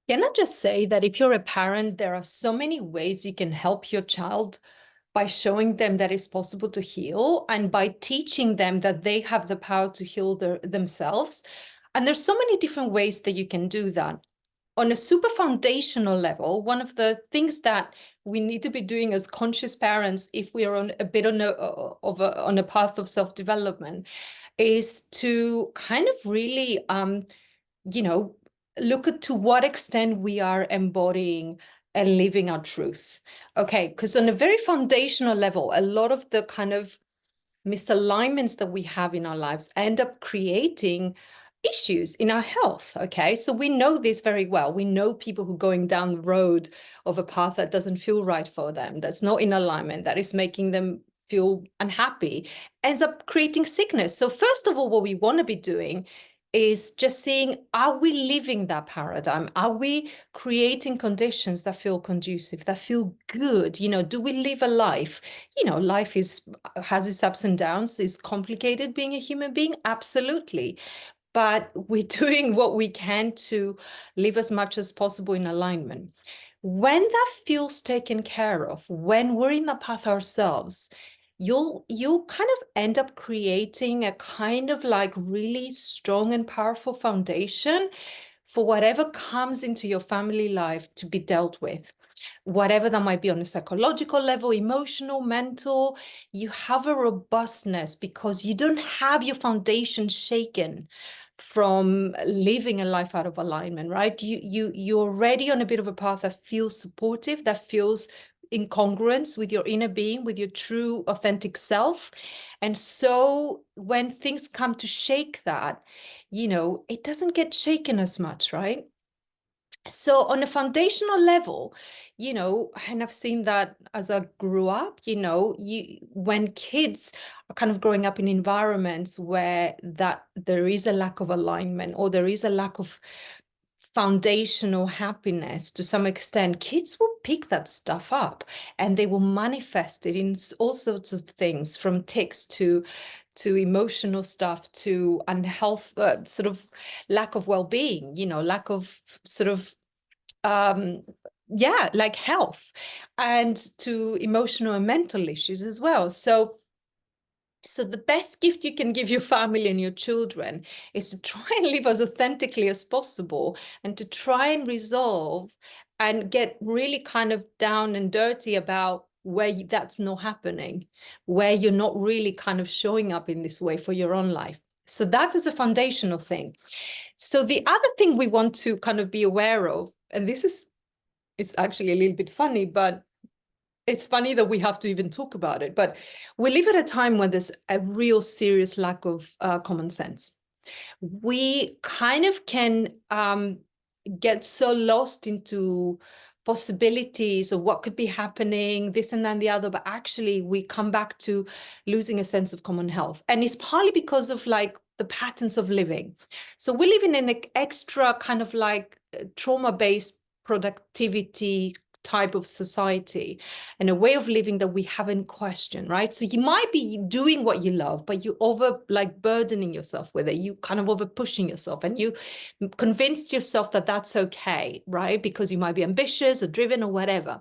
Can I just say that if you're a parent, there are so many ways you can help your child by showing them that it's possible to heal and by teaching them that they have the power to heal themselves. And there's so many different ways that you can do that. On a super foundational level, one of the things that we need to be doing as conscious parents, if we are on a bit on a path of self-development, is to kind of really you know, look at to what extent we are embodying and living our truth. Okay, because on a very foundational level, a lot of the kind of misalignments that we have in our lives end up creating issues in our health. Okay, so we know this very well. We know people who are going down the road of a path that doesn't feel right for them, that's not in alignment, that is making them feel unhappy, ends up creating sickness. So first of all, what we want to be doing is just seeing, are we living that paradigm? Are we creating conditions that feel conducive, that feel good? Do we live a life? Life has its ups and downs. It's complicated being a human being, absolutely. But we're doing what we can to live as much as possible in alignment. When that feels taken care of, when we're in the path ourselves, you'll kind of end up creating a kind of like really strong and powerful foundation for whatever comes into your family life to be dealt with. Whatever that might be on a psychological level, emotional, mental, you have a robustness because you don't have your foundation shaken from living a life out of alignment, right? You're already on a bit of a path that feels supportive, that feels in congruence with your inner being, with your true authentic self. And so when things come to shake that, it doesn't get shaken as much, right? So on a foundational level, and I've seen that as I grew up, when kids are kind of growing up in environments where that there is a lack of alignment or there is a lack of foundational happiness to some extent, kids will pick that stuff up and they will manifest it in all sorts of things, from tics to emotional stuff to unhealth, sort of lack of well-being, lack of sort of yeah, like health, and to emotional and mental issues as well. So the best gift you can give your family and your children is to try and live as authentically as possible and to try and resolve and get really kind of down and dirty about where that's not happening, where you're not really kind of showing up in this way for your own life. So that is a foundational thing. So the other thing we want to kind of be aware of, and it's actually a little bit funny, but it's funny that we have to even talk about it. But we live at a time when there's a real serious lack of common sense. We kind of can get so lost into possibilities of what could be happening, this and then the other, but actually we come back to losing a sense of common health. And it's partly because of like the patterns of living. So we live in an extra kind of like trauma-based productivity type of society and a way of living that we haven't questioned, right? So you might be doing what you love, but you over like burdening yourself with it. You kind of over pushing yourself and you convinced yourself that that's okay, right? Because you might be ambitious or driven or whatever.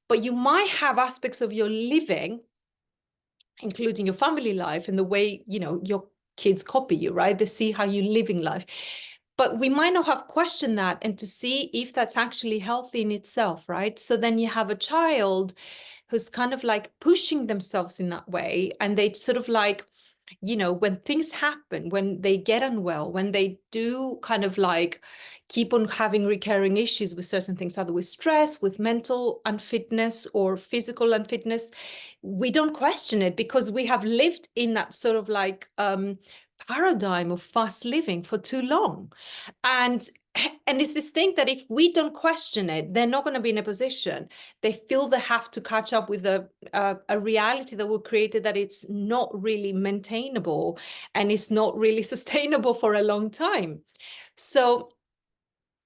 But you might have aspects of your living, including your family life and the way, your kids copy you, right? They see how you're living life. But we might not have questioned that and to see if that's actually healthy in itself, right? So then you have a child who's kind of like pushing themselves in that way. And they sort of like, when things happen, when they get unwell, when they do kind of like keep on having recurring issues with certain things, either with stress, with mental unfitness or physical unfitness, we don't question it because we have lived in that sort of like paradigm of fast living for too long. And it's this thing that if we don't question it, they're not going to be in a position. They feel they have to catch up with a reality that will create it, that it's not really maintainable and it's not really sustainable for a long time. So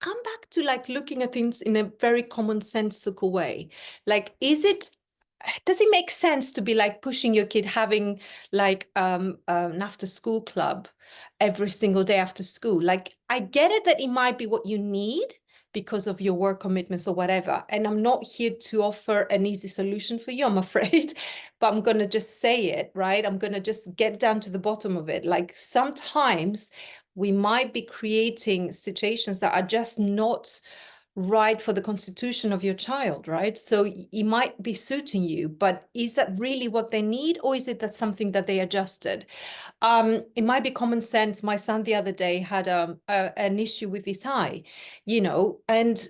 come back to like looking at things in a very commonsensical way. Like, does it make sense to be like pushing your kid having like an after school club every single day after school? Like, I get it that it might be what you need because of your work commitments or whatever. And I'm not here to offer an easy solution for you, I'm afraid, but I'm going to just say it, right? I'm going to just get down to the bottom of it. Like sometimes we might be creating situations that are just not right for the constitution of your child, right? So it might be suiting you, but is that really what they need, or is it that something that they adjusted? It might be common sense. My son the other day had an issue with his eye, and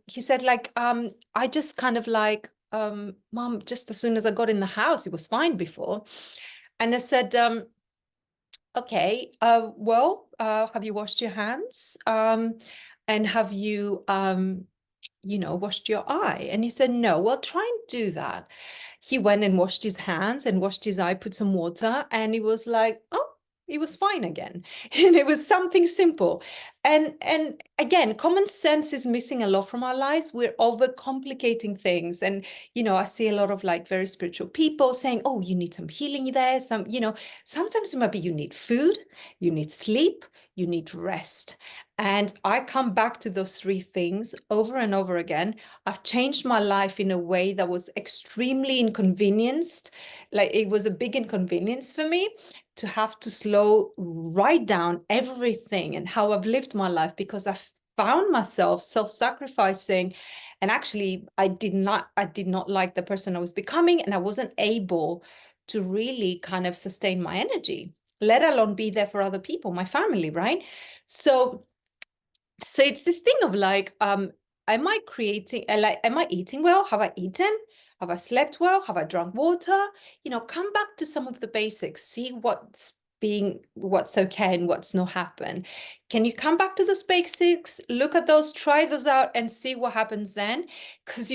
he said, like, I just kind of like, Mom, just as soon as I got in the house, it was fine before. And I said, okay, well, have you washed your hands? And have you, washed your eye? And he said, no. Well, try and do that. He went and washed his hands and washed his eye, put some water, and he was like, oh, it was fine again. And it was something simple. And again, common sense is missing a lot from our lives. We're overcomplicating things. And, I see a lot of like very spiritual people saying, oh, you need some healing there. Sometimes it might be you need food, you need sleep, you need rest. And I come back to those three things over and over again. I've changed my life in a way that was extremely inconvenienced. Like it was a big inconvenience for me to have to write down everything and how I've lived my life, because I found myself self-sacrificing. And actually, I did not like the person I was becoming, and I wasn't able to really kind of sustain my energy, let alone be there for other people, my family, right? So it's this thing of like, am I eating well? Have I eaten? Have I slept well? Have I drunk water? Come back to some of the basics, see what's okay and what's not happen. Can you come back to those basics, look at those, try those out and see what happens then? Because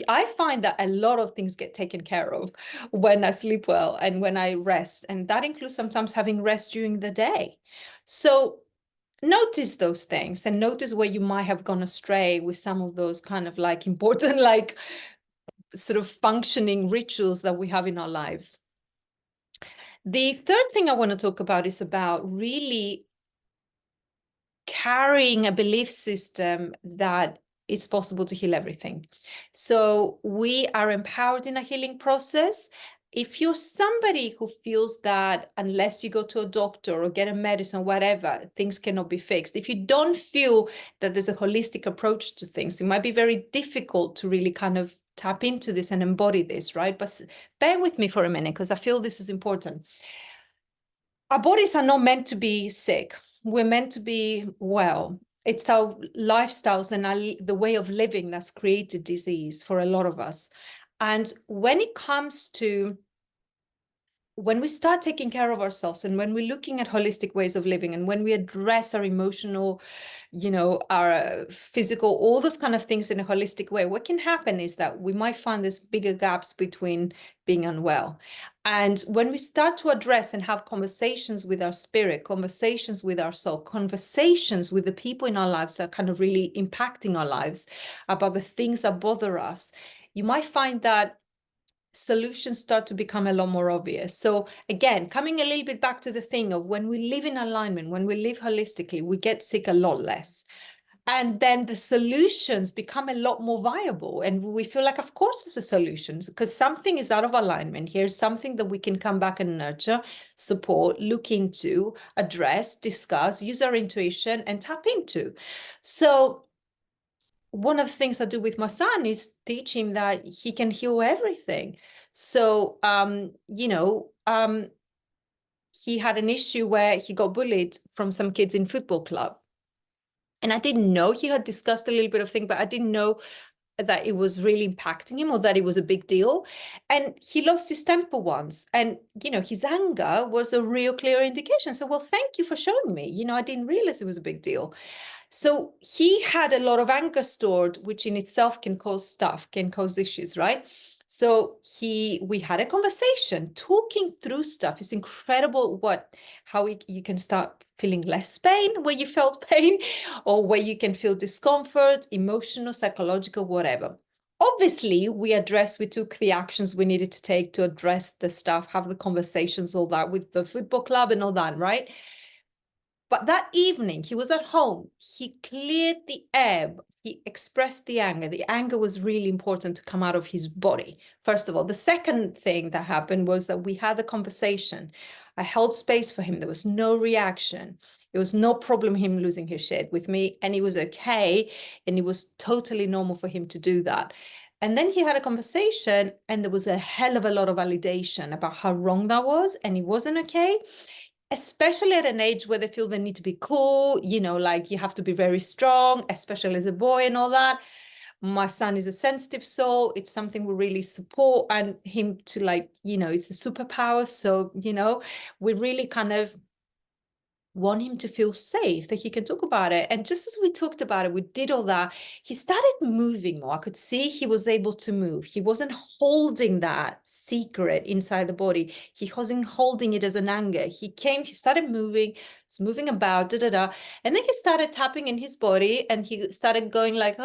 I find that a lot of things get taken care of when I sleep well and when I rest. And that includes sometimes having rest during the day. So notice those things and notice where you might have gone astray with some of those kind of like important, like sort of functioning rituals that we have in our lives. The third thing I want to talk about is about really carrying a belief system that it's possible to heal everything. So we are empowered in a healing process. If you're somebody who feels that unless you go to a doctor or get a medicine, whatever, things cannot be fixed, if you don't feel that there's a holistic approach to things, it might be very difficult to really kind of tap into this and embody this, right? But bear with me for a minute, because I feel this is important. Our bodies are not meant to be sick. We're meant to be well. It's our lifestyles and the way of living that's created disease for a lot of us. And when it comes to when we start taking care of ourselves and when we're looking at holistic ways of living and when we address our emotional, our physical, all those kind of things in a holistic way, what can happen is that we might find there's bigger gaps between being unwell. And when we start to address and have conversations with our spirit, conversations with our soul, conversations with the people in our lives that are kind of really impacting our lives about the things that bother us, you might find that solutions start to become a lot more obvious. So again, coming a little bit back to the thing of when we live in alignment, when we live holistically, we get sick a lot less. And then the solutions become a lot more viable. And we feel like, of course, there's a solution because something is out of alignment. Here's something that we can come back and nurture, support, look into, address, discuss, use our intuition and tap into. So one of the things I do with my son is teach him that he can heal everything. So, he had an issue where he got bullied from some kids in football club. And I didn't know, he had discussed a little bit of thing, but I didn't know that it was really impacting him or that it was a big deal. And he lost his temper once. And, his anger was a real clear indication. So, well, thank you for showing me. I didn't realize it was a big deal. So he had a lot of anger stored, which in itself can cause issues, right? So we had a conversation, talking through stuff. It's incredible how you can start feeling less pain where you felt pain, or where you can feel discomfort, emotional, psychological, whatever. Obviously, we took the actions we needed to take to address the stuff, have the conversations, all that with the football club and all that, right? But that evening, he was at home. He cleared the air. He expressed the anger. The anger was really important to come out of his body, first of all. The second thing that happened was that we had a conversation. I held space for him. There was no reaction. It was no problem him losing his shit with me, and he was okay, and it was totally normal for him to do that. And then he had a conversation, and there was a hell of a lot of validation about how wrong that was, and it wasn't okay, especially at an age where they feel they need to be cool, you know, like you have to be very strong, especially as a boy and all that. My son is a sensitive soul. It's something we really support, and him to, like, you know, it's a superpower. So, you know, we really kind of want him to feel safe, that he can talk about it. And just as we talked about it, we did all that, he started moving more. I could see he was able to move. He wasn't holding that secret inside the body. He wasn't holding it as an anger. He started moving, was moving about, and then he started tapping in his body, and he started going like,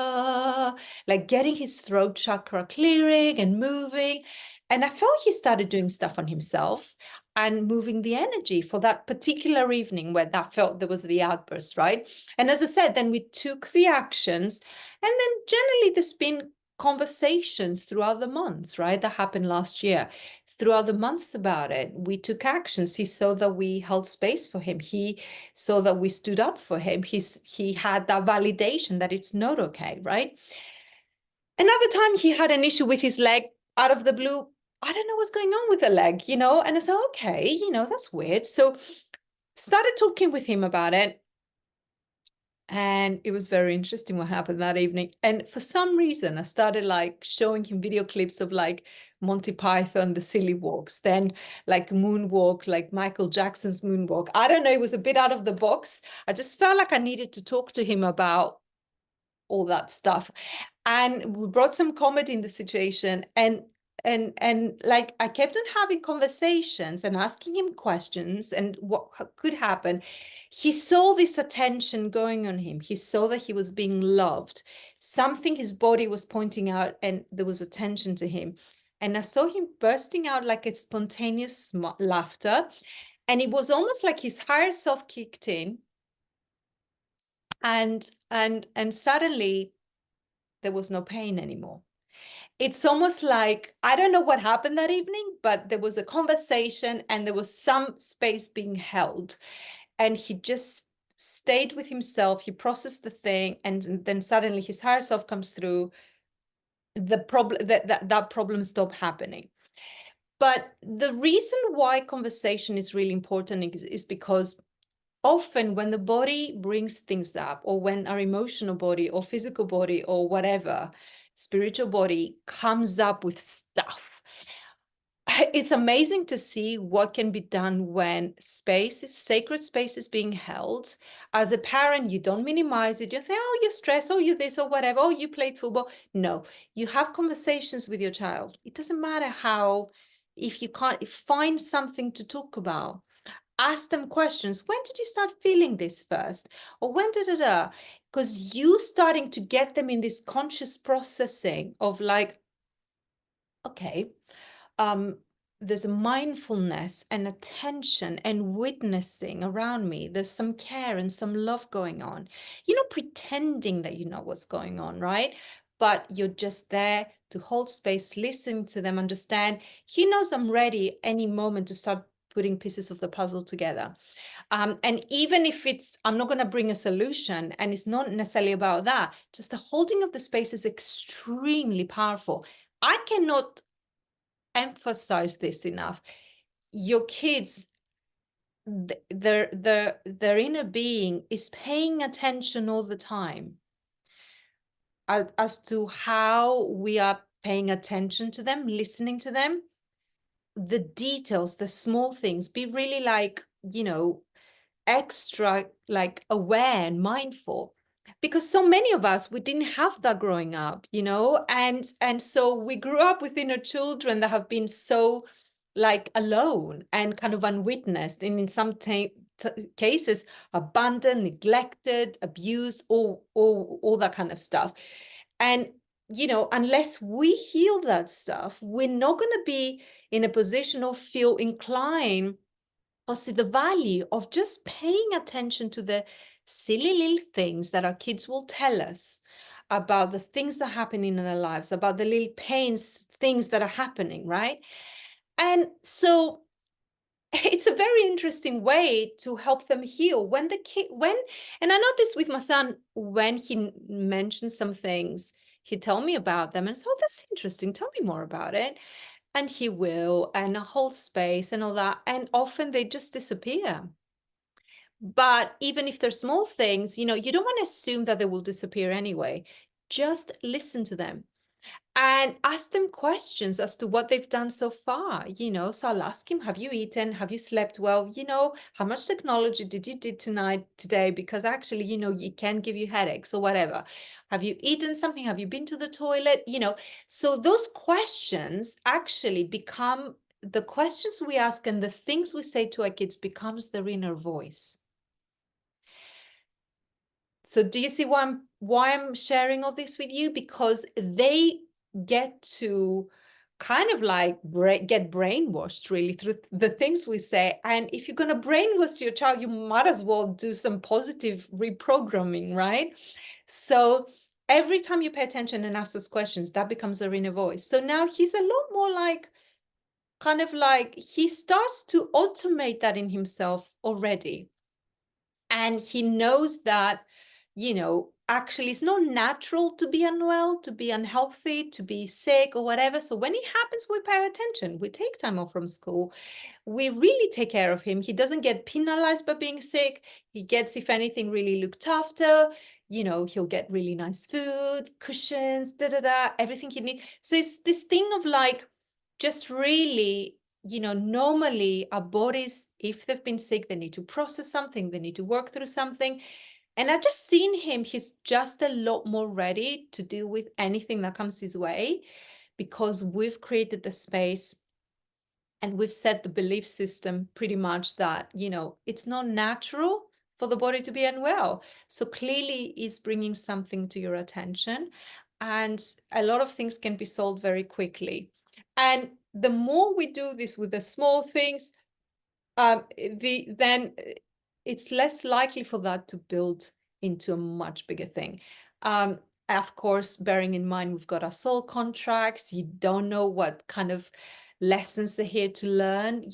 like getting his throat chakra clearing and moving. And I felt he started doing stuff on himself and moving the energy for that particular evening where that felt there was the outburst, right? And as I said, then we took the actions, and then generally there's been conversations throughout the months, right? That happened last year. Throughout the months about it, we took actions. He saw that we held space for him. He saw that we stood up for him. He had that validation that it's not okay, right? Another time he had an issue with his leg out of the blue. I don't know what's going on with the leg, you know? And I said, okay, you know, that's weird. So started talking with him about it. And it was very interesting what happened that evening. And for some reason, I started like showing him video clips of like Monty Python, the silly walks, then like moonwalk, like Michael Jackson's moonwalk. I don't know, it was a bit out of the box. I just felt like I needed to talk to him about all that stuff. And we brought some comedy in the situation, and like I kept on having conversations and asking him questions and what could happen. He saw this attention going on him. He saw that he was being loved. Something his body was pointing out, and there was attention to him. And I saw him bursting out like a spontaneous laughter. And it was almost like his higher self kicked in. And suddenly there was no pain anymore. It's almost like, I don't know what happened that evening, but there was a conversation and there was some space being held. And he just stayed with himself. He processed the thing, and then suddenly his higher self comes through. The problem that problem stopped happening. But the reason why conversation is really important is because often when the body brings things up, or when our emotional body or physical body or whatever, spiritual body comes up with stuff, it's amazing to see what can be done when sacred space is being held. As a parent, you don't minimize it. You think, oh, you're stressed, oh, you this or whatever, oh, you played football. No, you have conversations with your child. It doesn't matter how, if you can't find something to talk about, ask them questions. When did you start feeling this first? Or when because you starting to get them in this conscious processing of like, okay, there's a mindfulness and attention and witnessing around me. There's some care and some love going on. You're not pretending that you know what's going on, right? But you're just there to hold space, listen to them, understand. He knows I'm ready any moment to start putting pieces of the puzzle together. And even if I'm not going to bring a solution, and it's not necessarily about that, just the holding of the space is extremely powerful. I cannot emphasize this enough. Your kids, their inner being is paying attention all the time as to how we are paying attention to them, listening to them, the details, the small things. Be really like, you know, extra like aware and mindful, because so many of us, we didn't have that growing up, you know, and so we grew up with inner children that have been so like alone and kind of unwitnessed, and in some cases abandoned, neglected, abused, all that kind of stuff. And you know, unless we heal that stuff, we're not going to be in a position or feel inclined or see the value of just paying attention to the silly little things that our kids will tell us about the things that are happening in their lives, about the little pains, things that are happening, right? And so it's a very interesting way to help them heal when the kid, and I noticed with my son, when he mentioned some things, he'd tell me about them and so, oh, that's interesting, tell me more about it. And he will, and a whole space and all that. And often they just disappear. But even if they're small things, you don't want to assume that they will disappear anyway. Just listen to them and ask them questions as to what they've done so far. So I'll ask him, have you eaten? Have you slept well? How much technology did you do today? Because actually, it can give you headaches or whatever. Have you eaten something? Have you been to the toilet? So those questions actually become the questions we ask, and the things we say to our kids becomes their inner voice. So do you see why I'm sharing all this with you? Because they get to kind of like get brainwashed really through the things we say. And if you're going to brainwash your child, you might as well do some positive reprogramming, right? So every time you pay attention and ask those questions, that becomes their inner voice. So now he's a lot more like, kind of like, he starts to automate that in himself already. And he knows that, actually it's not natural to be unwell, to be unhealthy, to be sick or whatever. So when it happens, we pay attention. We take time off from school. We really take care of him. He doesn't get penalized by being sick. He gets, if anything, really looked after. He'll get really nice food, cushions, everything he needs. So it's this thing of like, just really, normally our bodies, if they've been sick, they need to process something, they need to work through something. And I've just seen him, he's just a lot more ready to deal with anything that comes his way, because we've created the space and we've set the belief system pretty much that, it's not natural for the body to be unwell. So clearly it's bringing something to your attention, and a lot of things can be solved very quickly. And the more we do this with the small things, then it's less likely for that to build into a much bigger thing. Of course, bearing in mind we've got our soul contracts, you don't know what kind of lessons they're here to learn,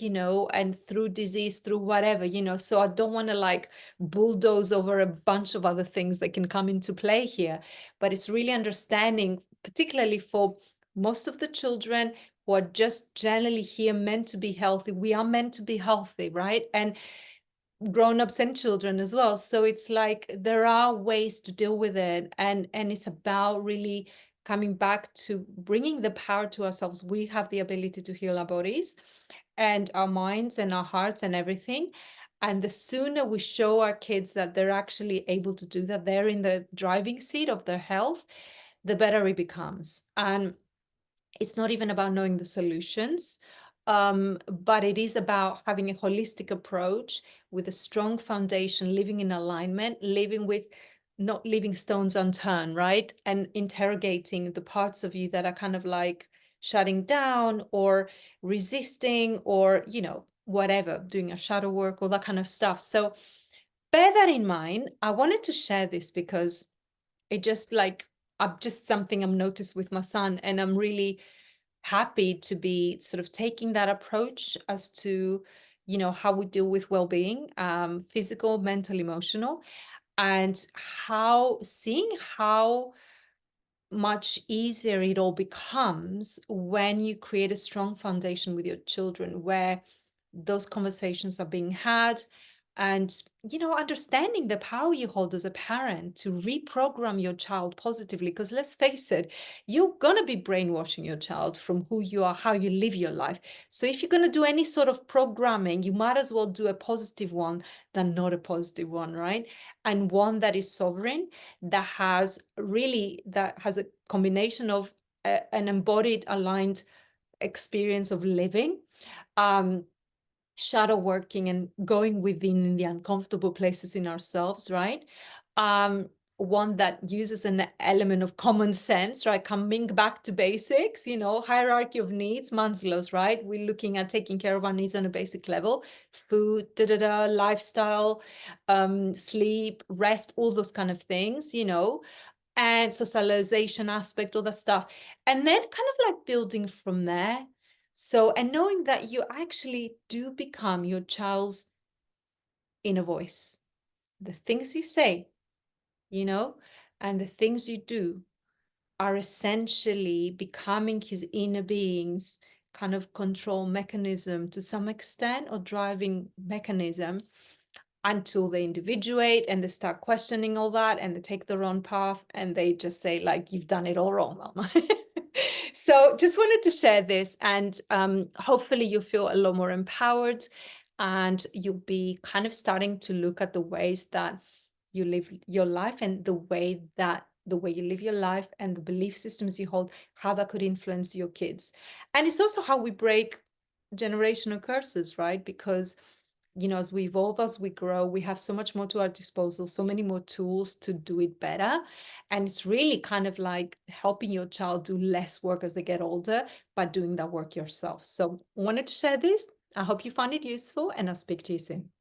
and through disease, through whatever, so I don't want to like bulldoze over a bunch of other things that can come into play here. But it's really understanding, particularly for most of the children who are just generally here meant to be healthy. We are meant to be healthy, right? And grown-ups and children as well. So it's like there are ways to deal with it, and it's about really coming back to bringing the power to ourselves. We have the ability to heal our bodies and our minds and our hearts and everything. And the sooner we show our kids that they're actually able to do that, they're in the driving seat of their health, the better it becomes. And it's not even about knowing the solutions, but it is about having a holistic approach with a strong foundation, living in alignment, living with, not leaving stones unturned, right? And interrogating the parts of you that are kind of like shutting down or resisting, or, whatever, doing a shadow work, all that kind of stuff. So bear that in mind. I wanted to share this because it just like, just something I'm noticed with my son, and I'm really happy to be sort of taking that approach as to, how we deal with well-being, physical, mental, emotional, and seeing how much easier it all becomes when you create a strong foundation with your children, where those conversations are being had, and understanding the power you hold as a parent to reprogram your child positively. Because let's face it, you're going to be brainwashing your child from who you are, how you live your life. So if you're going to do any sort of programming, you might as well do a positive one than not a positive one, right? And one that is sovereign, that has a combination of an embodied, aligned experience of living, shadow working and going within the uncomfortable places in ourselves, right? one that uses an element of common sense, right? Coming back to basics, hierarchy of needs, Maslow's, right? We're looking at taking care of our needs on a basic level, food, lifestyle, sleep, rest, all those kind of things, and socialization aspect, all that stuff. And then kind of like building from there. So, and knowing that you actually do become your child's inner voice. The things you say, and the things you do are essentially becoming his inner being's kind of control mechanism to some extent, or driving mechanism, until they individuate and they start questioning all that and they take the wrong path and they just say, like, you've done it all wrong, mama. So just wanted to share this, and hopefully you feel a lot more empowered, and you'll be kind of starting to look at the ways that you live your life, and the way you live your life and the belief systems you hold, how that could influence your kids. And it's also how we break generational curses, right? Because as we evolve, as we grow, we have so much more to our disposal, so many more tools to do it better. And it's really kind of like helping your child do less work as they get older, but doing that work yourself. So I wanted to share this. I hope you found it useful, and I'll speak to you soon.